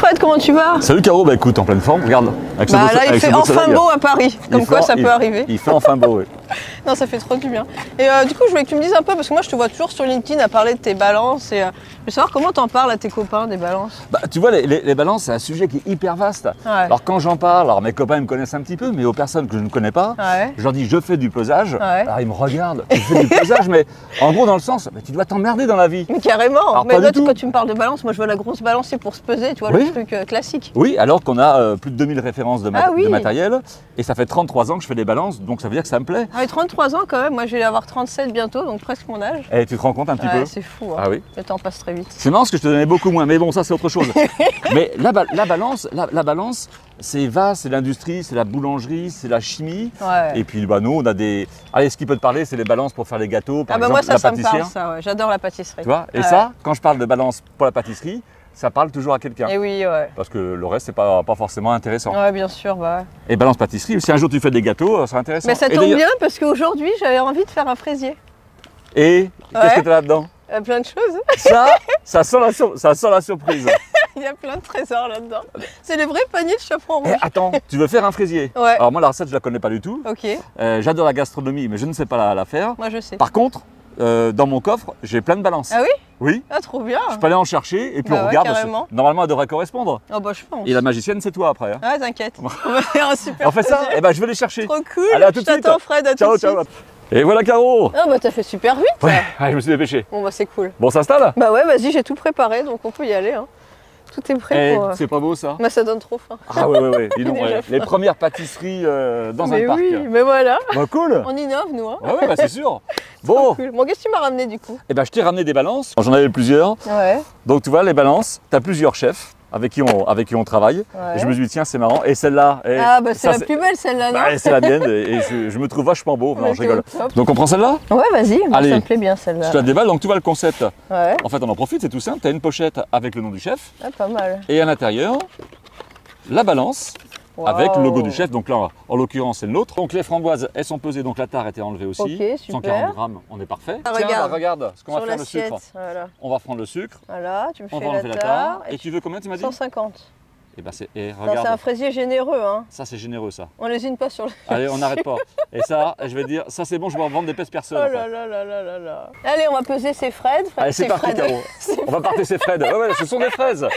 Fred, comment tu vas? Salut Caro, bah écoute, en pleine forme, regarde. Avec ce Bah beau, là, il avec ce fait beau enfin soleil. beau à Paris, comme quoi ça peut arriver. Il fait enfin beau, oui. Non, ça fait trop du bien. Et du coup, je voulais que tu me dises un peu, parce que moi, je te vois toujours sur LinkedIn à parler de tes balances. Et je veux savoir comment t'en parles à tes copains des balances. Bah, tu vois, les balances, c'est un sujet qui est hyper vaste. Ouais. Alors quand j'en parle, alors mes copains ils me connaissent un petit peu, mais aux personnes que je ne connais pas, Ouais. je leur dis je fais du pesage. Ouais. Alors ils me regardent, tu fais du pesage, mais en gros dans le sens, bah, tu dois t'emmerder dans la vie. Mais carrément. Alors, Mais pas là, du tout. quand tu me parles de balance, moi, je vois la grosse balancier pour se peser, tu vois, Oui. le truc classique. Oui, alors qu'on a plus de 2000 références de, Ah oui. de matériel, et ça fait 33 ans que je fais des balances, donc ça veut dire que ça me plaît. Ah, mais 33 ans quand même, moi je vais avoir 37 bientôt, donc presque mon âge. Et tu te rends compte un petit Ouais, peu? c'est fou, hein. Ah oui. Le temps passe très vite. C'est marrant parce que je te donnais beaucoup moins, mais bon, ça c'est autre chose. Mais la balance, c'est vaste, c'est l'industrie, c'est la boulangerie, c'est la chimie. Ouais. Et puis bah, nous, on a des... Allez, ce qui peut te parler, c'est les balances pour faire les gâteaux, par Ah bah exemple, moi ça la me pâtissière. parle ça, ouais. J'adore la pâtisserie. Tu vois? Et Ouais. ça, quand je parle de balance pour la pâtisserie, ça parle toujours à quelqu'un. Et oui, ouais. Parce que le reste, c'est pas forcément intéressant. Ouais, bien sûr, bah ouais. Et balance pâtisserie, si un jour tu fais des gâteaux, c'est intéressant. Mais ça Et tombe d'ailleurs- bien parce qu'aujourd'hui j'avais envie de faire un fraisier. Et qu'est-ce Ouais. que tu as là-dedans? Plein de choses. Ça sent la surprise. Il y a plein de trésors là-dedans. C'est les vrais paniers de chaperon Eh, rouge. attends, tu veux faire un fraisier? Ouais. Alors moi, la recette, je la connais pas du tout. Ok, J'adore la gastronomie, mais je ne sais pas la faire. moi je sais. Par contre, dans mon coffre, j'ai plein de balances. Ah oui? Oui. Ah trop bien. Je peux aller en chercher et puis Bah on ouais, regarde. carrément. Normalement, elle devrait correspondre. Oh bah je pense. Et la magicienne, c'est toi après. Hein. Ouais, t'inquiète. On va faire un super On fait ça? fraisier. Eh ben, je vais les chercher. Trop cool. Allez, à tout de Je suite. t'attends Fred, à tout Ciao, de suite. ciao. Et voilà Caro. Ah bah t'as fait super vite. Ouais, allez, je me suis dépêché. Bon bah c'est cool. Bon, on s'installe? Bah ouais, vas-y, j'ai tout préparé, donc on peut y aller. Hein. Tout est prêt Eh, pour... c'est pas beau ça? Bah ça donne trop faim. Ah ouais. Dis donc, Déjà ouais. Les premières pâtisseries dans Mais un parc. oui, mais voilà. Bah cool. On innove nous. Hein. Ouais, bah, c'est sûr. Bon, Cool. Bon, qu'est-ce que tu m'as ramené du coup? eh ben, je t'ai ramené des balances. J'en avais plusieurs. Ouais. Donc tu vois, les balances, tu as plusieurs chefs avec qui on travaille. Ouais. Et je me suis dit, tiens, c'est marrant. Et celle-là, Ah bah c'est ça, la plus belle celle-là, non? bah, c'est la mienne et je me trouve vachement beau. Non, Ouais, je rigole. t'es au top. Donc on prend celle-là? Ouais, vas-y, moi, Allez. ça me plaît bien Je celle-là. te la déballe. Donc tu vois le concept. Ouais, En fait, on en profite, c'est tout simple. Tu as une pochette avec le nom du chef ah, pas mal. et à l'intérieur, la balance avec le logo du chef. Donc là, en l'occurrence, c'est le nôtre. Donc les framboises, elles sont pesées. Donc la tare a été enlevée aussi. Ok, super. 140 grammes, on est parfait. Ah, Tiens, regarde. bah, regarde ce qu'on va Sur faire le sucre. l'assiette, voilà. On va prendre le sucre. Voilà, tu me On fais va enlever la la tare. tare. Et tu veux combien, tu m'as dit? 150. Et ben c'est, Non, c'est un regarde, fraisier généreux, hein. ça c'est généreux ça. On lésine pas sur le... Allez, on n'arrête pas. Et ça, je vais dire, ça c'est bon, je vais en vendre des pèses Oh personnes. là après. là là là là là. Allez, on va peser ces Fred. Allez, c'est parti, Fred. Caro. On va partir ces Fred. Ouais, ce sont des fraises.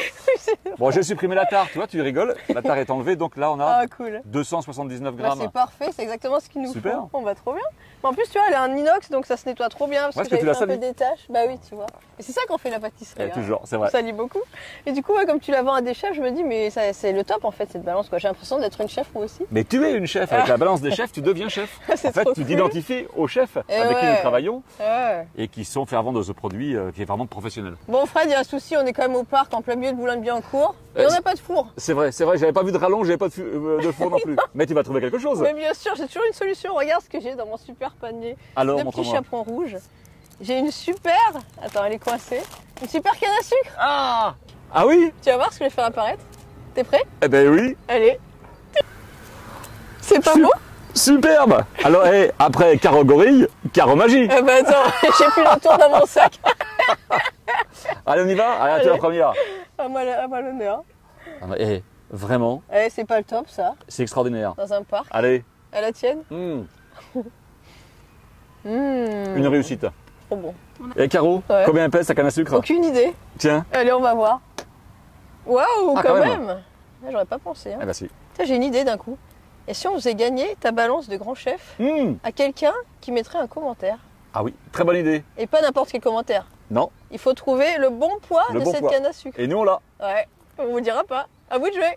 Bon, j'ai supprimé la tare, tu vois, tu rigoles. La tare est enlevée, donc là on a Ah cool. 279 Bah, grammes. c'est parfait, c'est exactement ce qu'il nous Super. faut. On va trop bien. Mais en plus, tu vois, elle est en inox, donc ça se nettoie trop bien. Parce Ouais, que parce que tu j'avais fait l'as un peu des taches. Bah oui, tu vois. Et c'est ça qu'on fait la pâtisserie. Et hein. toujours, c'est On vrai. salit beaucoup. Et du coup, ouais, comme tu la vends à des chefs, je me dis, mais ça, c'est le top en fait, cette balance. Quoi. J'ai l'impression d'être une chef moi aussi. Mais tu es une chef. Avec la balance des chefs, tu deviens chef. C'est En fait, trop tu cool. t'identifies aux chefs Et avec qui ouais. nous travaillons Ouais. et qui sont fait vendre ce produit qui est vraiment professionnel. Bon, Fred, il y a un souci, on est quand même au parc, en plein milieu de Boulogne-Billancourt. Et on n'a pas de four. C'est vrai, j'avais pas vu de rallonge, j'avais pas de four non plus. Mais tu vas trouver quelque chose. Mais bien sûr, j'ai toujours une solution. Regarde ce que j'ai dans mon super panier. Alors, Le petit montre-moi. chaperon rouge. J'ai une super. Attends, elle est coincée. Une super canne à sucre. Ah oui. Tu vas voir ce que je vais faire apparaître. T'es prêt? Eh ben oui. Allez. C'est pas Sup- beau? Superbe. Alors, après Caro Gorille, Caro Magie. Bah attends, j'ai plus le tour dans mon sac. Allez, on y va. Allez, tu es la première. À moi l'honneur. Ah, mais, vraiment, Eh, c'est pas le top ça, c'est extraordinaire. dans un parc. Allez. À la tienne? Une réussite. Trop bon. Et Caro, Ouais. combien elle pèse ta canne à sucre? Aucune idée. Tiens. Allez, on va voir. Waouh, Ah, quand quand même. même. Ah, j'aurais pas pensé. Hein. Eh ben si. Tiens, j'ai une idée d'un coup. Et si on faisait gagner ta balance de grand chef à quelqu'un qui mettrait un commentaire? Ah oui, très bonne idée. Et pas n'importe quel commentaire. Non. Il faut trouver le bon poids Le de bon cette poids. canne à sucre. Et nous on l'a. Ouais, on vous dira pas. À vous de jouer.